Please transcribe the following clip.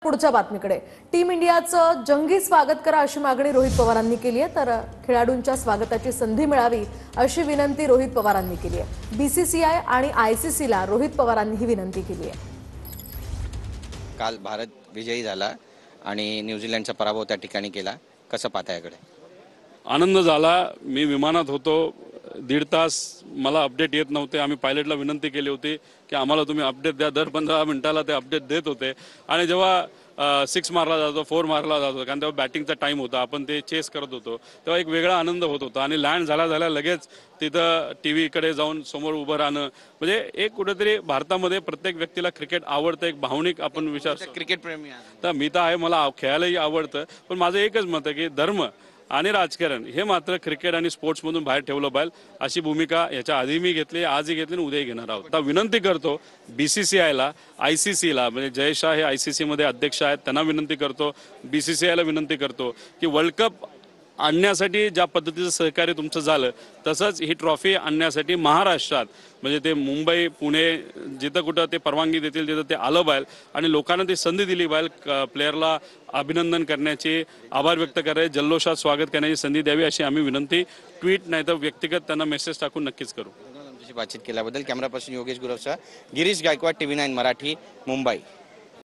पुढच्या बातमीकडे टीम इंडियाचं जंगी स्वागत करा अशी मागणी रोहित पवारांनी केली आहे। तर खेळाडूंच्या स्वागताची संधी मिळावी अशी विनंती रोहित पवारांनी केली आहे। बीसीसीआय आणि आयसीसीला रोहित पवारांनी ही विनंती केली आहे। काल भारत विजयी झाला आणि न्यूझीलंडचा पराभव त्या ठिकाणी केला, कसं पाहता याकडे? आनंद झाला। मी विमानात होतो, 1.5 तास मला अपडेट येत नव्हते। आम्ही पायलटला विनंती केली होती की आम्हाला तुम्ही अपडेट द्या। दर 15 मिनिटाला ते अपडेट देत होते आणि जेव्हा 6 मारला जातो, 4 मारला जातो, कारण तेव्हा बॅटिंगचा टाइम होता, आपण ते चेस करत होतो, तेव्हा एक वेगळा आनंद होत होता। आणि लँड झाल्या लगेच तिथं टीव्हीकडे जाऊन समोर उभं राहणं म्हणजे एक कुठेतरी भारतामध्ये प्रत्येक व्यक्तीला क्रिकेट आवडतं, एक भावनिक आपण विचार क्रिकेट प्रेमी तर मी तर आहे, मला खेळायलाही आवडतं, पण माझं एकच मत आहे की धर्म आणि राजकारण हे मात्र क्रिकेट आणि स्पोर्ट्समधून बाहेर ठेवलं पाहिजे। अशी भूमिका याच्या आधी मी घेतली, आजही घेतली आणि उद्याही घेणार आहोत। आता विनंती करतो बीसीसीआयला, आयसीसीला, म्हणजे जय शाह हे आयसीसी मध्ये अध्यक्ष आहेत, त्यांना विनंती करतो, बीसीसीआयला विनंती करतो की वर्ल्ड कप आणण्यासाठी ज्या पद्धतीचं सहकार्य तुमचं झालं तसंच ही ट्रॉफी आणण्यासाठी महाराष्ट्रात म्हणजे ते मुंबई पुणे जिथं कुठं ते परवानगी देतील तिथं ते आलं पाहिजे आणि लोकांना ती संधी दिली पाहिजे। प्लेयरला अभिनंदन करण्याची, आभार व्यक्त करायचे, जल्लोषात स्वागत करण्याची संधी द्यावी अशी आम्ही विनंती ट्विट नाही तर व्यक्तिगत त्यांना मेसेज टाकून नक्कीच करू। बातचीत केल्याबद्दल कॅमेरा पर्सन योगेश गुरवसह गिरीश गायकवाड, TV9 मराठी, मुंबई।